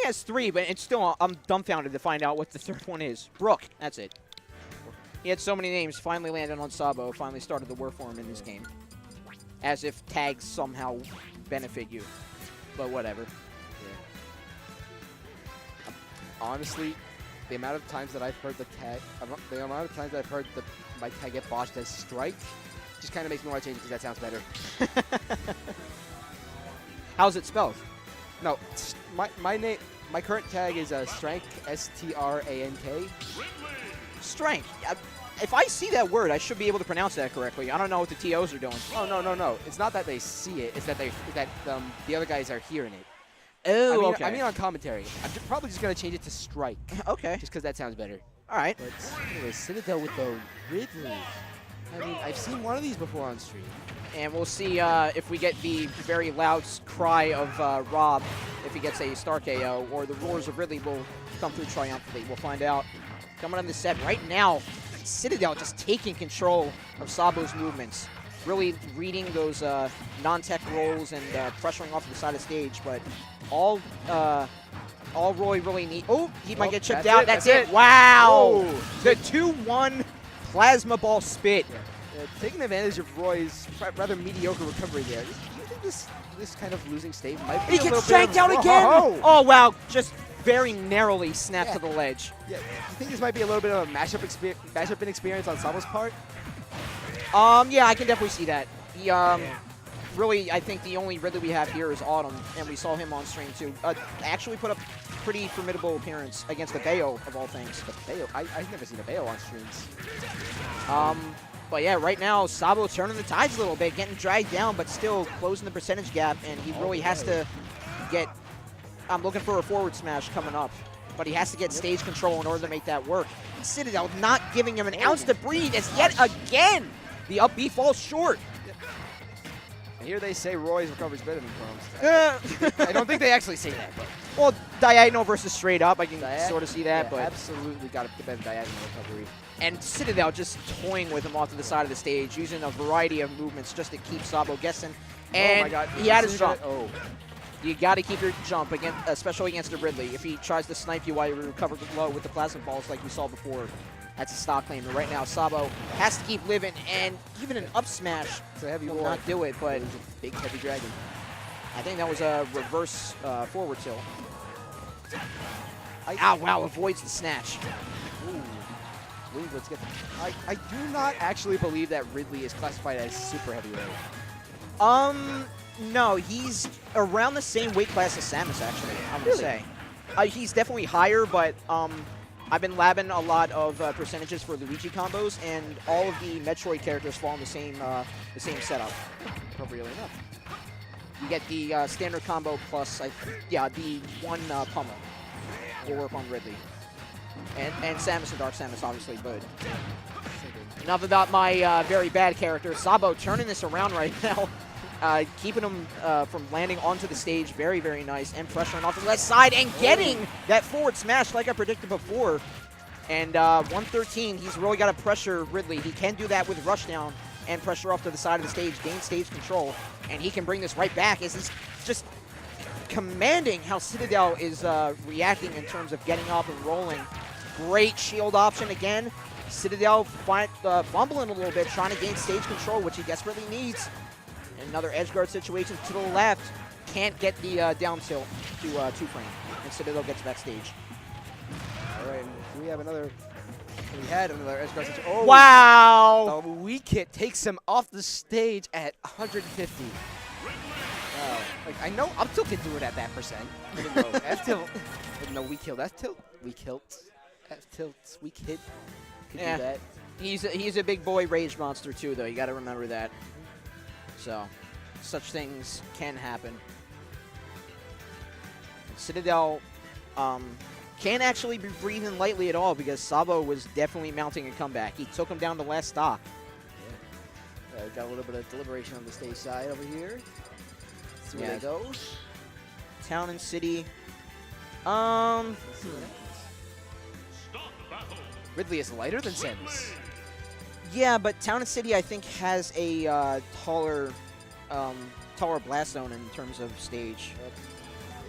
has 3, but it's still, I'm dumbfounded to find out what the third one is. Brook, that's it. He had so many names, finally landed on Sabo, finally started the war for him in this game. As if tags somehow benefit you. But whatever. Yeah. Honestly, the amount of times that I've heard the amount of times that I've heard my tag get botched as strike, just kind of makes me want to change it because that sounds better. How's it spelled? No, my current tag is Strength, S-T-R-A-N-K. Strength. If I see that word, I should be able to pronounce that correctly. I don't know what the TOs are doing. Oh, no. It's not that they see it. It's that the other guys are hearing it. Oh, okay. okay. I mean on commentary. I'm probably just going to change it to Strike. Okay. Just because that sounds better. All right. But anyway, Citadel with the Ridley. I mean, I've seen one of these before on stream. And we'll see if we get the very loud cry of Rob if he gets a star KO, or the roars of Ridley will come through triumphantly. We'll find out. Coming on the set right now, Citadel just taking control of Sabo's movements. Really reading those non-tech rolls and pressuring off to the side of the stage. But all Roy really needs... Oh, he might get chipped out. That's it. Wow. Oh. The 2-1 plasma ball spit. Yeah, taking advantage of Roy's rather mediocre recovery there. Do you think this kind of losing state might be He gets shanked out again. Oh, wow. Just very narrowly snapped to the ledge. Yeah, you think this might be a little bit of a matchup inexperience on Sabo's part? Yeah, I can definitely see that. He, really, I think the only Ridley we have here is Autumn, and we saw him on stream too. Actually put up pretty formidable appearance against the Bayo, of all things. The Bayo? I've never seen a Bayo on streams. But yeah, right now, Sabo turning the tides a little bit, getting dragged down, but still closing the percentage gap, and he really has to get... I'm looking for a forward smash coming up, but he has to get stage control in order to make that work. Citadel not giving him an ounce to breathe as yet again the up B falls short. And here they say Roy's recovery is better than Chrome's. I don't think they actually say that, but... Well, diagonal versus straight up, I can sort of see that, yeah, but... absolutely got the better diagonal recovery. And Citadel just toying with him off to the side of the stage, using a variety of movements just to keep Sabo guessing. And oh my God. he had his jump. Oh. You got to keep your jump, especially against the Ridley. If he tries to snipe you while you recover low with the plasma balls like we saw before, that's a stock claim. And right now, Sabo has to keep living, and even an up smash will not do it, but it was a big, heavy dragon. I think that was a reverse forward tilt. Wow, avoids the snatch. Ooh. Let's get I do not actually believe that Ridley is classified as super heavyweight. No, he's around the same weight class as Samus, actually, I'm going to say. He's definitely higher, but I've been labbing a lot of percentages for Luigi combos, and all of the Metroid characters fall in the same setup. Appropriately enough. You get the standard combo plus, the one pummel will work on Ridley. And Samus and Dark Samus, obviously, but enough about my very bad character. Sabo turning this around right now. Keeping him from landing onto the stage. Very, very nice. And pressuring off the left side and getting that forward smash like I predicted before. And 113, he's really got to pressure Ridley. He can do that with rushdown and pressure off to the side of the stage, gain stage control. And he can bring this right back as he's just commanding how Citadel is reacting in terms of getting up and rolling. Great shield option again. Citadel fumbling a little bit, trying to gain stage control, which he desperately needs. Another edge guard situation to the left. Can't get the down tilt to 2-frame. And Citadel gets backstage. All right, and we had another edge guard situation. Oh, wow! The weak hit takes him off the stage at 150. Wow. Like, I know I'm still can do it at that percent. F tilt. No, weak kill. That's tilt. Weak hilt. F tilt. Weak hit. Could do that. He's a big boy rage monster too, though. You got to remember that. So, such things can happen. Citadel can't actually be breathing lightly at all because Sabo was definitely mounting a comeback. He took him down to last stock. Yeah. Got a little bit of deliberation on the stage side over here. See where it goes. Town and City. Ridley is lighter than Samus. Yeah, but Town and City, I think, has a taller blast zone in terms of stage.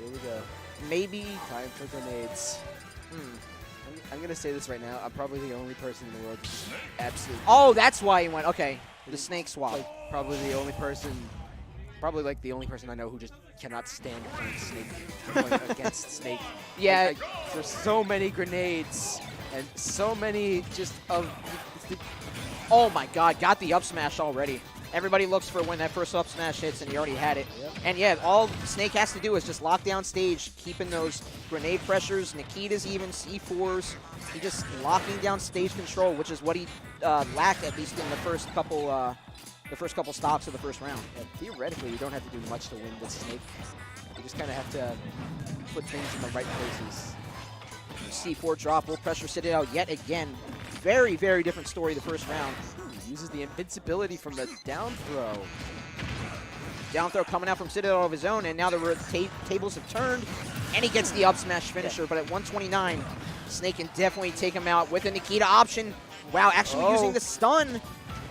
Here we go. maybe. Time for grenades. I'm gonna say this right now. I'm probably the only person in the world who's absolutely. Oh, that's why he went. Okay, the snake swap. Like, probably the only person. Probably like the only person I know who just cannot stand playing Snake, against Snake. Yeah. Like, there's so many grenades and so many just of. Oh my God, got the up smash already. Everybody looks for when that first up smash hits, and he already had it. Yep. And yeah, all Snake has to do is just lock down stage, keeping those grenade pressures, Nikita's even, C4s. He just locking down stage control, which is what he lacked at least in the first couple stocks of the first round. Yeah, theoretically, you don't have to do much to win with Snake. You just kind of have to put things in the right places. C4 drop will pressure Citadel yet again. Very, very different story the first round. Uses the invincibility from the down throw. Down throw coming out from Citadel of his own, and now the tables have turned, and he gets the up smash finisher, but at 129, Snake can definitely take him out with a Nikita option. Wow, actually using the stun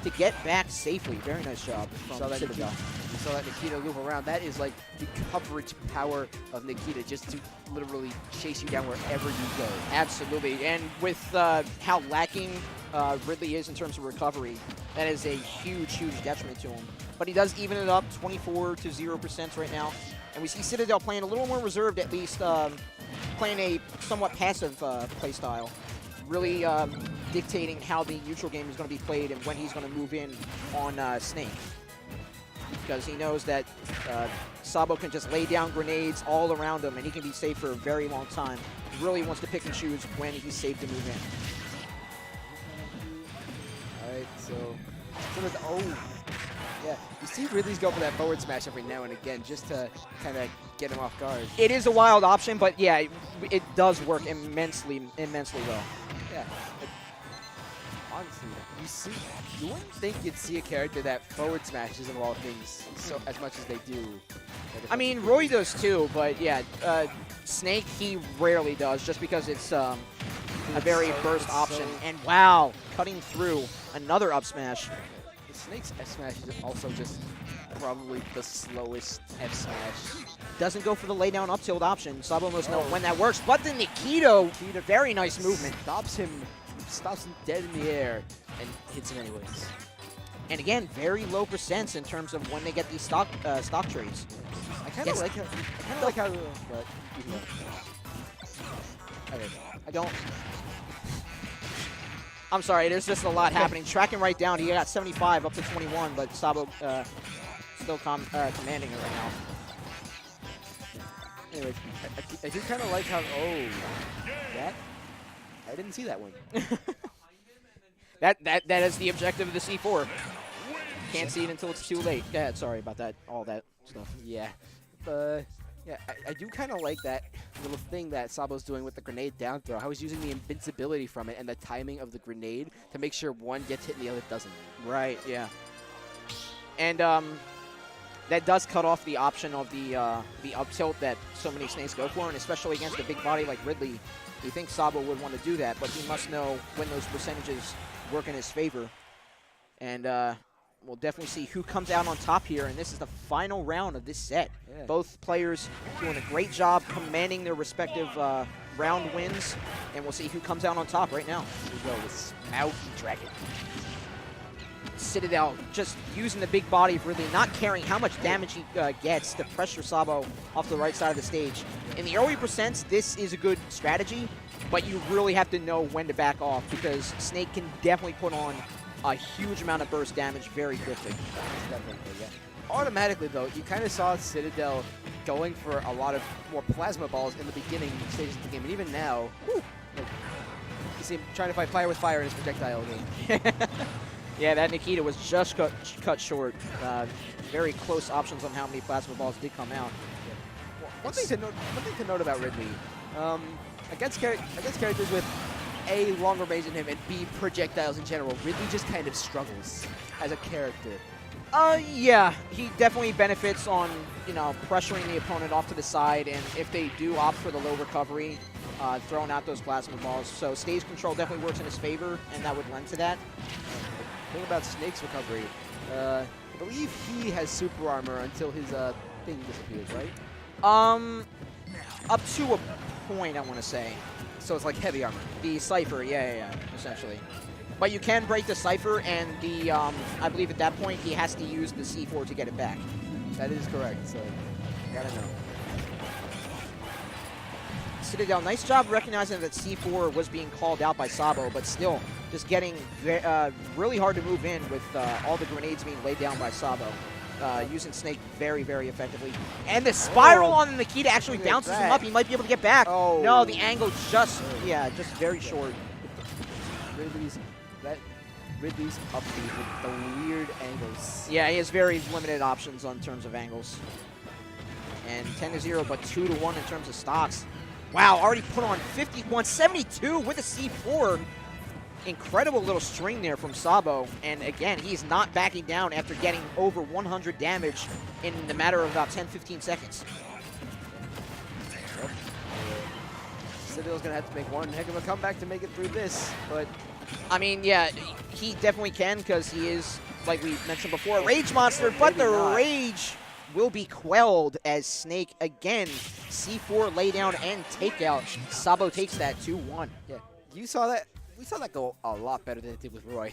to get back safely. Very nice job from Citadel. You saw that Nikita loop around. That is like the coverage power of Nikita, just to literally chase you down wherever you go. Absolutely, and with how lacking Ridley is in terms of recovery, that is a huge, huge detriment to him. But he does even it up, 24 to 0% right now. And we see Citadel playing a little more reserved, at least, playing a somewhat passive play style. Really dictating how the neutral game is going to be played and when he's going to move in on Snake. Because he knows that Sabo can just lay down grenades all around him and he can be safe for a very long time. He really wants to pick and choose when he's safe to move in. Alright, so yeah, you see Ridley's go for that forward smash every now and again just to kind of get him off guard. It is a wild option, but yeah, it does work immensely well. Yeah. Honestly, you wouldn't think you'd see a character that forward smashes of all things so as much as they do. I mean, Roy does too, but yeah, Snake he rarely does, just because it's a very burst option. And wow, cutting through another up smash. Snake's F smash is also just probably the slowest F smash. Doesn't go for the lay down up tilt option. Sabo must know when that works, but the Nikito, very nice movement. Stops him dead in the air and hits him anyways. And again, very low percents in terms of when they get these stock trades. I kind of like how, but okay, I don't. I'm sorry, there's just a lot happening. Tracking right down, he got 75 up to 21, but Sabo still commanding it right now. Anyway, I do kind of like how, that? I didn't see that one. that is the objective of the C4. Can't see it until it's too late. Yeah, sorry about that, all that stuff. Yeah, yeah, I do kind of like that little thing that Sabo's doing with the grenade down throw. How he's using the invincibility from it and the timing of the grenade to make sure one gets hit and the other doesn't. Right, yeah. And that does cut off the option of the up tilt that so many Snakes go for, and especially against a big body like Ridley. You think Sabo would want to do that, but he must know when those percentages work in his favor. And we'll definitely see who comes out on top here, and this is the final round of this set. Yeah. Both players doing a great job commanding their respective round wins, and we'll see who comes out on top right now. Here we go with Mountain Dragon. Citadel just using the big body of Ridley, not caring how much damage he gets to pressure Sabo off the right side of the stage. In the early percents, this is a good strategy, but you really have to know when to back off because Snake can definitely put on a huge amount of burst damage very quickly. Definitely, yeah. Automatically, though, you kind of saw Citadel going for a lot of more plasma balls in the beginning stages of the game, and even now, you see him trying to fight fire with fire in his projectile game. Yeah, that Nikita was just cut short. Very close options on how many plasma balls did come out. Yeah. Well, one thing to note about Ridley, against characters with A, longer range than him, and B, projectiles in general, Ridley just kind of struggles as a character. Yeah, he definitely benefits on, pressuring the opponent off to the side, and if they do opt for the low recovery, throwing out those plasma balls. So stage control definitely works in his favor, and that would lend to that. The thing about Snake's recovery, I believe he has super armor until his thing disappears, right? Up to a point, I want to say. So it's like heavy armor. The Cypher, yeah, essentially. But you can break the Cypher, and the I believe at that point he has to use the C4 to get it back. That is correct, so gotta know. Citadel, nice job recognizing that C4 was being called out by Sabo, but still just getting really hard to move in with all the grenades being laid down by Sabo. Using Snake very, very effectively. And the spiral on Nikita actually bounces him up. He might be able to get back. Oh. No, the angle just very short. Ridley's up with the weird angles. Yeah, he has very limited options on terms of angles. And 10-0, but 2-1 in terms of stocks. Wow, already put on 51, 72 with a C4. Incredible little string there from Sabo. And again, he's not backing down after getting over 100 damage in the matter of about 10-15 seconds. Yep. Citadel's going to have to make one heck of a comeback to make it through this. But, I mean, yeah, he definitely can because he is, like we mentioned before, a rage monster. But the rage will be quelled as Snake, again, C4 laydown and takeout. Sabo takes that 2-1. yeah, you saw that? We saw that go a lot better than it did with Roy.